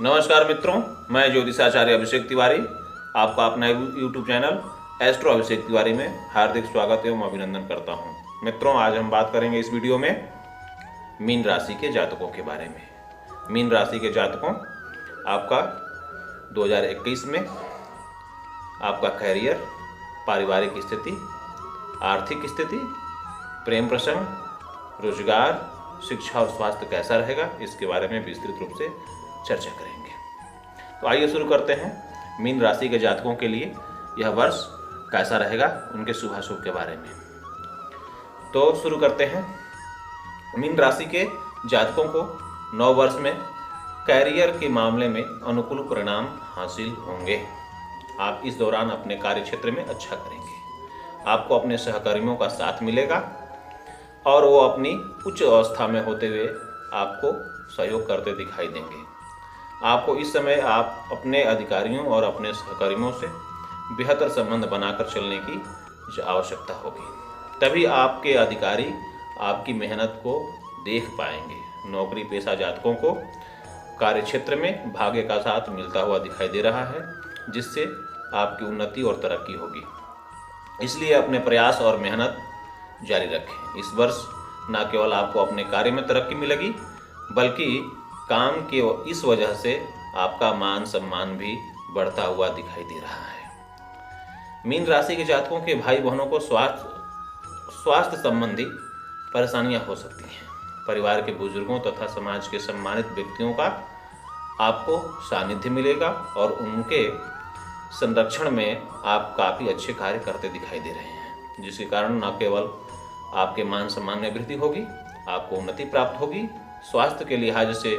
नमस्कार मित्रों, मैं ज्योतिषाचार्य अभिषेक तिवारी आपका अपना YouTube channel astro Abhishek Tiwari में हार्दिक स्वागत एवं अभिनंदन करता हूं। मित्रों, आज हम बात करेंगे इस वीडियो में मीन राशि के जातकों के बारे में। मीन राशि के जातकों, आपका 2021 में आपका कैरियर, पारिवारिक स्थिति, आर्थिक स्थिति, प्रेम प्रसंग, रोजगार, शिक्षा और स्वास्थ्य कैसा रहेगा, इसके बारे में विस्तृत रूप से चर्चा करेंगे। तो आइए शुरू करते हैं। मीन राशि के जातकों के लिए यह वर्ष कैसा रहेगा, उनके शुभाशुभ के बारे में। तो शुरू करते हैं। मीन राशि के जातकों को 9 वर्ष में कैरियर के मामले में अनुकूल परिणाम हासिल होंगे। आप इस दौरान अपने कार्य क्षेत्र में अच्छा करेंगे। आपको अपने सहकर्मियों का साथ मिलेगा और वो अपनी उच्च अवस्था में होते हुए आपको सहयोग करते दिखाई देंगे। आपको इस समय आप अपने अधिकारियों और अपने सहकर्मियों से बेहतर संबंध बनाकर चलने की आवश्यकता होगी। तभी आपके अधिकारी आपकी मेहनत को देख पाएंगे। नौकरी पेशा जातकों को कार्य क्षेत्र में भाग्य का साथ मिलता हुआ दिखाई दे रहा है, जिससे आपकी उन्नति और तरक्की होगी। इसलिए अपने प्रयास और मेहनत जारी रखें। इस वर्ष न केवल आपको अपने कार्य में तरक्की मिलेगी, बल्कि काम के इस वजह से आपका मान सम्मान भी बढ़ता हुआ दिखाई दे रहा है। मीन राशि के जातकों के भाई बहनों को स्वास्थ्य संबंधी परेशानियां हो सकती हैं। परिवार के बुजुर्गों तथा समाज के सम्मानित व्यक्तियों का आपको सानिध्य मिलेगा और उनके संरक्षण में आप काफ़ी अच्छे कार्य करते दिखाई दे रहे हैं, जिसके कारण न केवल आपके मान सम्मान में वृद्धि होगी, आपको उन्नति प्राप्त होगी। स्वास्थ्य के लिहाज से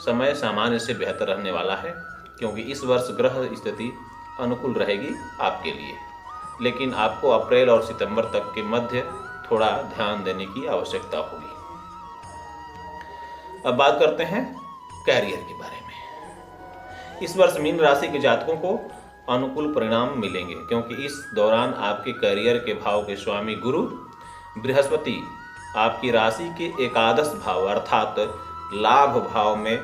समय सामान्य से बेहतर रहने वाला है, क्योंकि इस वर्ष ग्रह स्थिति अनुकूल रहेगी आपके लिए। लेकिन आपको अप्रैल और सितंबर तक के मध्य थोड़ा ध्यान देने की आवश्यकता होगी। अब बात करते हैं कैरियर के बारे में। इस वर्ष मीन राशि के जातकों को अनुकूल परिणाम मिलेंगे, क्योंकि इस दौरान आपके कैरियर के भाव के स्वामी गुरु बृहस्पति आपकी राशि के एकादश भाव अर्थात लाभ भाव में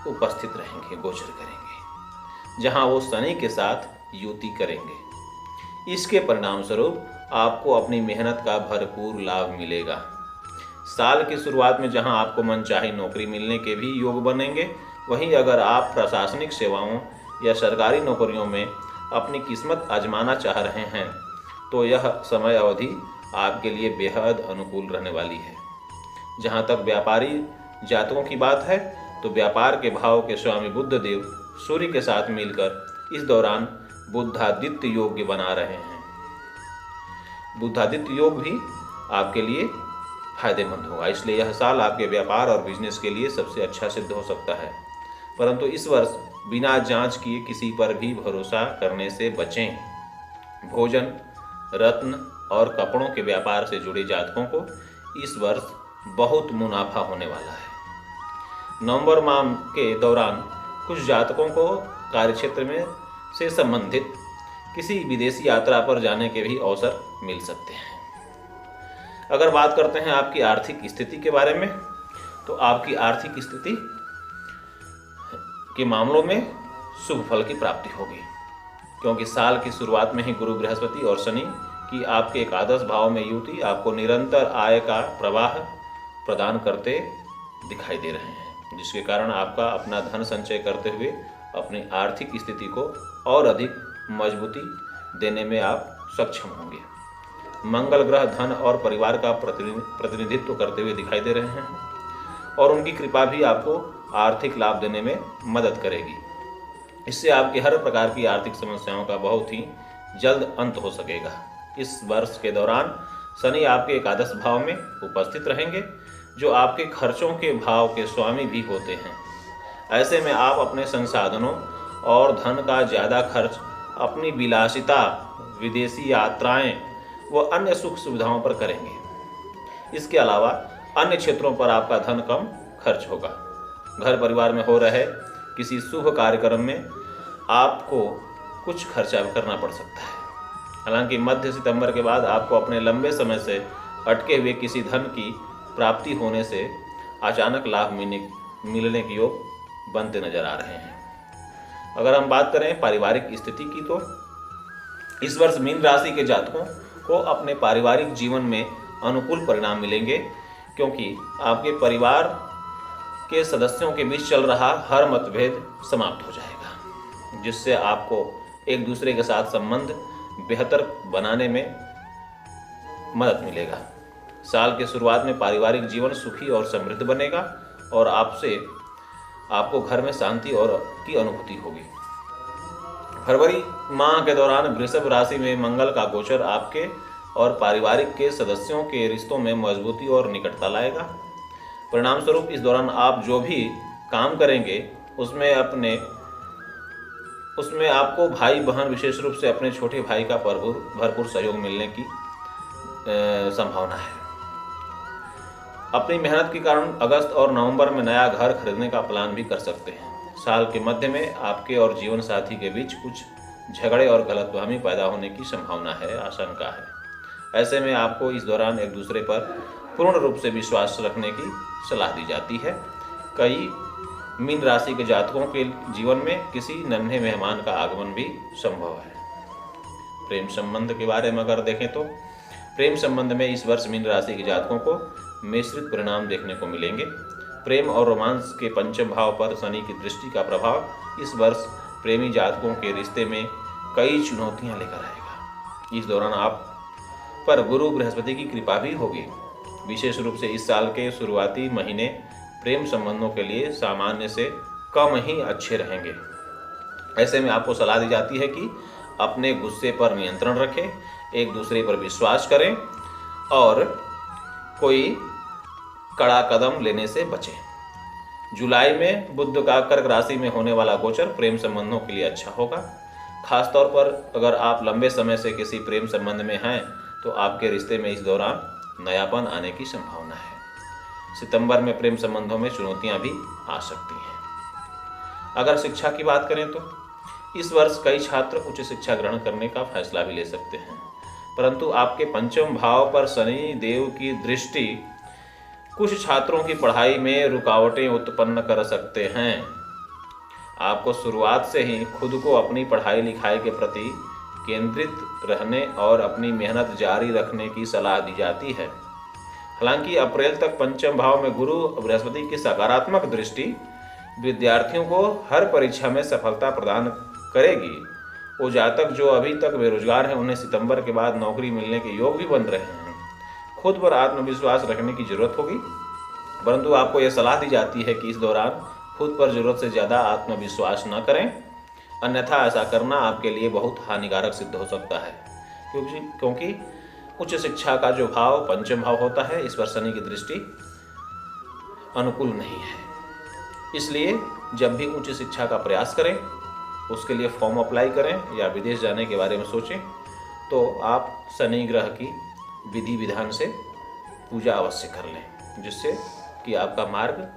उपस्थित रहेंगे, गोचर करेंगे, जहां वो शनि के साथ युति करेंगे। इसके परिणाम स्वरूप आपको अपनी मेहनत का भरपूर लाभ मिलेगा। साल की शुरुआत में जहां आपको मनचाही नौकरी मिलने के भी योग बनेंगे, वहीं अगर आप प्रशासनिक सेवाओं या सरकारी नौकरियों में अपनी किस्मत आजमाना चाह रहे हैं, तो यह समय अवधि आपके लिए बेहद अनुकूल रहने वाली है। जहाँ तक व्यापारी जातकों की बात है, तो व्यापार के भाव के स्वामी बुध देव सूर्य के साथ मिलकर इस दौरान बुधादित्य योग बना रहे हैं। बुधादित्य योग भी आपके लिए फायदेमंद होगा, इसलिए यह साल आपके व्यापार और बिजनेस के लिए सबसे अच्छा सिद्ध हो सकता है। परंतु इस वर्ष बिना जांच किए किसी पर भी भरोसा करने से बचें। भोजन, रत्न और कपड़ों के व्यापार से जुड़े जातकों को इस वर्ष बहुत मुनाफा होने वाला है। नवंबर माह के दौरान कुछ जातकों को कार्यक्षेत्र में से संबंधित किसी विदेशी यात्रा पर जाने के भी अवसर मिल सकते हैं। अगर बात करते हैं आपकी आर्थिक स्थिति के बारे में, तो आपकी आर्थिक स्थिति के मामलों में शुभ फल की प्राप्ति होगी, क्योंकि साल की शुरुआत में ही गुरु बृहस्पति और शनि की आपके एकादश भाव में युति आपको निरंतर आय का प्रवाह प्रदान करते दिखाई दे रहे हैं, जिसके कारण आपका अपना धन संचय करते हुए अपनी आर्थिक स्थिति को और अधिक मजबूती देने में आप सक्षम होंगे। मंगल ग्रह धन और परिवार का प्रतिनिधित्व करते हुए दिखाई दे रहे हैं और उनकी कृपा भी आपको आर्थिक लाभ देने में मदद करेगी। इससे आपकी हर प्रकार की आर्थिक समस्याओं का बहुत ही जल्द अंत हो सकेगा। इस वर्ष के दौरान शनि आपके एकादश भाव में उपस्थित रहेंगे, जो आपके खर्चों के भाव के स्वामी भी होते हैं। ऐसे में आप अपने संसाधनों और धन का ज़्यादा खर्च अपनी विलासिता, विदेशी यात्राएं व अन्य सुख सुविधाओं पर करेंगे। इसके अलावा अन्य क्षेत्रों पर आपका धन कम खर्च होगा। घर परिवार में हो रहे किसी शुभ कार्यक्रम में आपको कुछ खर्चा करना पड़ सकता है। हालांकि मध्य सितंबर के बाद आपको अपने लंबे समय से अटके हुए किसी धन की प्राप्ति होने से अचानक लाभ मिलने के योग बनते नजर आ रहे हैं। अगर हम बात करें पारिवारिक स्थिति की, तो इस वर्ष मीन राशि के जातकों को अपने पारिवारिक जीवन में अनुकूल परिणाम मिलेंगे, क्योंकि आपके परिवार के सदस्यों के बीच चल रहा हर मतभेद समाप्त हो जाएगा, जिससे आपको एक दूसरे के साथ संबंध बेहतर बनाने में मदद मिलेगा। साल के शुरुआत में पारिवारिक जीवन सुखी और समृद्ध बनेगा और आपको घर में शांति और की अनुभूति होगी। फरवरी माह के दौरान वृषभ राशि में मंगल का गोचर आपके और पारिवारिक के सदस्यों के रिश्तों में मजबूती और निकटता लाएगा। परिणाम स्वरूप इस दौरान आप जो भी काम करेंगे उसमें आपको भाई बहन, विशेष रूप से अपने छोटे भाई का भरपूर सहयोग मिलने की संभावना है। अपनी मेहनत के कारण अगस्त और नवंबर में नया घर खरीदने का प्लान भी कर सकते हैं। साल के मध्य में आपके और जीवन साथी के बीच कुछ झगड़े और गलतफहमी पैदा होने की संभावना है, आशंका है। ऐसे में आपको इस दौरान एक दूसरे पर पूर्ण रूप से विश्वास रखने की सलाह दी जाती है। कई मीन राशि के जातकों के जीवन में किसी नन्हे मेहमान का आगमन भी संभव है। प्रेम संबंध के बारे में अगर देखें तो प्रेम संबंध में इस वर्ष मीन राशि के जातकों को मिश्रित परिणाम देखने को मिलेंगे। प्रेम और रोमांस के पंचम भाव पर शनि की दृष्टि का प्रभाव इस वर्ष प्रेमी जातकों के रिश्ते में कई चुनौतियां लेकर आएगा। इस दौरान आप पर गुरु बृहस्पति की कृपा भी होगी। विशेष रूप से इस साल के शुरुआती महीने प्रेम संबंधों के लिए सामान्य से कम ही अच्छे रहेंगे। ऐसे में आपको सलाह दी जाती है कि अपने गुस्से पर नियंत्रण रखें, एक दूसरे पर विश्वास करें और कोई कड़ा कदम लेने से बचें। जुलाई में बुध का कर्क राशि में होने वाला गोचर प्रेम संबंधों के लिए अच्छा होगा। खासतौर पर अगर आप लंबे समय से किसी प्रेम संबंध में हैं तो आपके रिश्ते में इस दौरान नयापन आने की संभावना है। सितंबर में प्रेम संबंधों में चुनौतियां भी आ सकती हैं। अगर शिक्षा की बात करें तो इस वर्ष कई छात्र उच्च शिक्षा ग्रहण करने का फैसला भी ले सकते हैं, परंतु आपके पंचम भाव पर शनि देव की दृष्टि कुछ छात्रों की पढ़ाई में रुकावटें उत्पन्न कर सकते हैं। आपको शुरुआत से ही खुद को अपनी पढ़ाई लिखाई के प्रति केंद्रित रहने और अपनी मेहनत जारी रखने की सलाह दी जाती है। हालांकि अप्रैल तक पंचम भाव में गुरु बृहस्पति की सकारात्मक दृष्टि विद्यार्थियों को हर परीक्षा में सफलता प्रदान करेगी। वो जातक जो अभी तक बेरोजगार हैं उन्हें सितंबर के बाद नौकरी मिलने के योग भी बन रहे हैं। खुद पर आत्मविश्वास रखने की जरूरत होगी, परंतु आपको यह सलाह दी जाती है कि इस दौरान खुद पर जरूरत से ज़्यादा आत्मविश्वास न करें, अन्यथा ऐसा करना आपके लिए बहुत हानिकारक सिद्ध हो सकता है, क्योंकि उच्च शिक्षा का जो भाव पंचम भाव होता है इस पर शनि की दृष्टि अनुकूल नहीं है। इसलिए जब भी उच्च शिक्षा का प्रयास करें, उसके लिए फॉर्म अप्लाई करें या विदेश जाने के बारे में सोचें, तो आप शनि ग्रह की विधि विधान से पूजा अवश्य कर लें, जिससे कि आपका मार्ग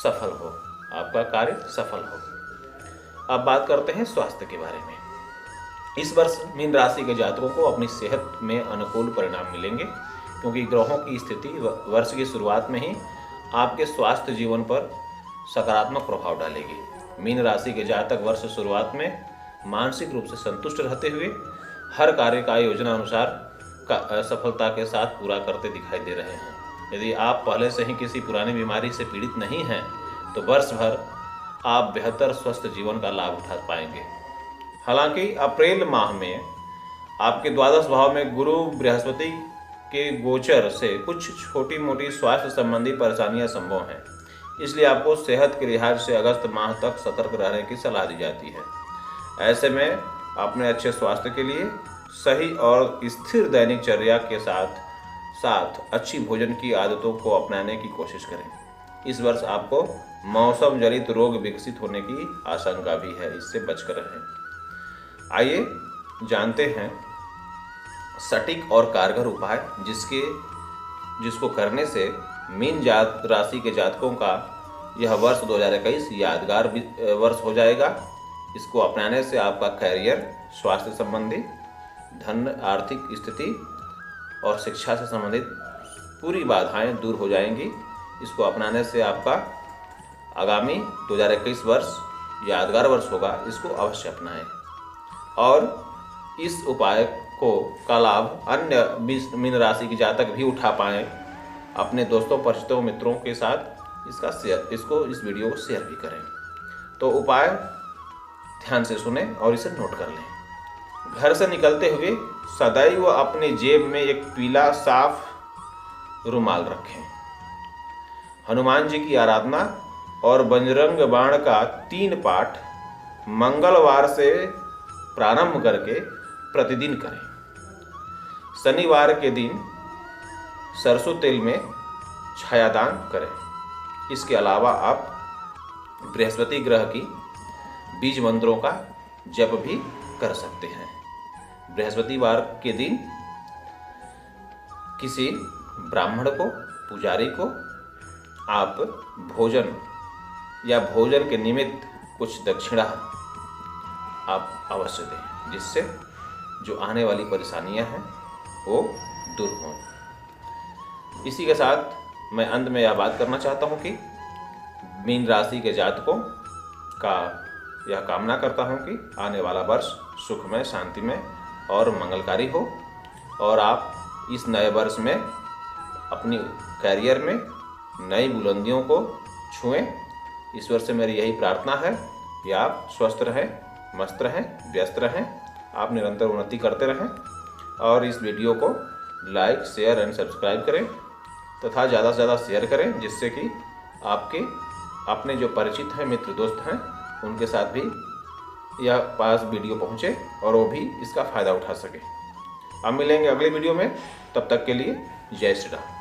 सफल हो, आपका कार्य सफल हो। अब बात करते हैं स्वास्थ्य के बारे में। इस वर्ष मीन राशि के जातकों को अपनी सेहत में अनुकूल परिणाम मिलेंगे, क्योंकि ग्रहों की स्थिति वर्ष की शुरुआत में ही आपके स्वास्थ्य जीवन पर सकारात्मक प्रभाव डालेगी। मीन राशि के जातक वर्ष शुरुआत में मानसिक रूप से संतुष्ट रहते हुए हर कार्य का योजना अनुसार सफलता के साथ पूरा करते दिखाई दे रहे हैं। यदि आप पहले से ही किसी पुरानी बीमारी से पीड़ित नहीं हैं तो वर्ष भर आप बेहतर स्वस्थ जीवन का लाभ उठा पाएंगे। हालांकि अप्रैल माह में आपके द्वादश भाव में गुरु बृहस्पति के गोचर से कुछ छोटी मोटी स्वास्थ्य संबंधी परेशानियां संभव हैं, इसलिए आपको सेहत के लिहाज से अगस्त माह तक सतर्क रहने की सलाह दी जाती है। ऐसे में अपने अच्छे स्वास्थ्य के लिए सही और स्थिर दैनिकचर्या के साथ साथ अच्छी भोजन की आदतों को अपनाने की कोशिश करें। इस वर्ष आपको मौसम जनित रोग विकसित होने की आशंका भी है, इससे बचकर रहें। आइए जानते हैं सटीक और कारगर उपाय जिसको करने से मीन राशि के जातकों का यह वर्ष 2021 यादगार वर्ष हो जाएगा। इसको अपनाने से आपका कैरियर, स्वास्थ्य संबंधी, धन, आर्थिक स्थिति और शिक्षा से संबंधित पूरी बाधाएं दूर हो जाएंगी। इसको अपनाने से आपका आगामी 2021 वर्ष यादगार वर्ष होगा, इसको अवश्य अपनाएं और इस उपाय का लाभ अन्य मीन राशि की जातक भी उठा पाएं। अपने दोस्तों, परिचितों, मित्रों के साथ इस वीडियो को शेयर भी करें। तो उपाय ध्यान से सुने और इसे नोट कर लें। घर से निकलते हुए सदैव अपने जेब में एक पीला साफ रुमाल रखें। हनुमान जी की आराधना और बजरंग बाण का 3 पाठ मंगलवार से प्रारंभ करके प्रतिदिन करें। शनिवार के दिन सरसों तेल में छायादान करें। इसके अलावा आप बृहस्पति ग्रह की बीज मंत्रों का जप भी कर सकते हैं। बृहस्पतिवार के दिन किसी ब्राह्मण को, पुजारी को आप भोजन या भोजन के निमित्त कुछ दक्षिणा आप अवश्य दें, जिससे जो आने वाली परेशानियां हैं वो दूर हों। इसी के साथ मैं अंत में यह बात करना चाहता हूं कि मीन राशि के जातकों का यह कामना करता हूं कि आने वाला वर्ष सुखमय, शांतिमय और मंगलकारी हो और आप इस नए वर्ष में अपनी कैरियर में नई बुलंदियों को छुएं। ईश्वर से मेरी यही प्रार्थना है कि आप स्वस्थ रहें, मस्त रहें, व्यस्त रहें, आप निरंतर उन्नति करते रहें और इस वीडियो को लाइक, शेयर एंड सब्सक्राइब करें तथा ज़्यादा से ज़्यादा शेयर करें, जिससे कि आपके अपने जो परिचित हैं, मित्र, दोस्त हैं, उनके साथ भी यह पास वीडियो पहुंचे और वो भी इसका फ़ायदा उठा सके। अब मिलेंगे अगले वीडियो में, तब तक के लिए जय श्री राम।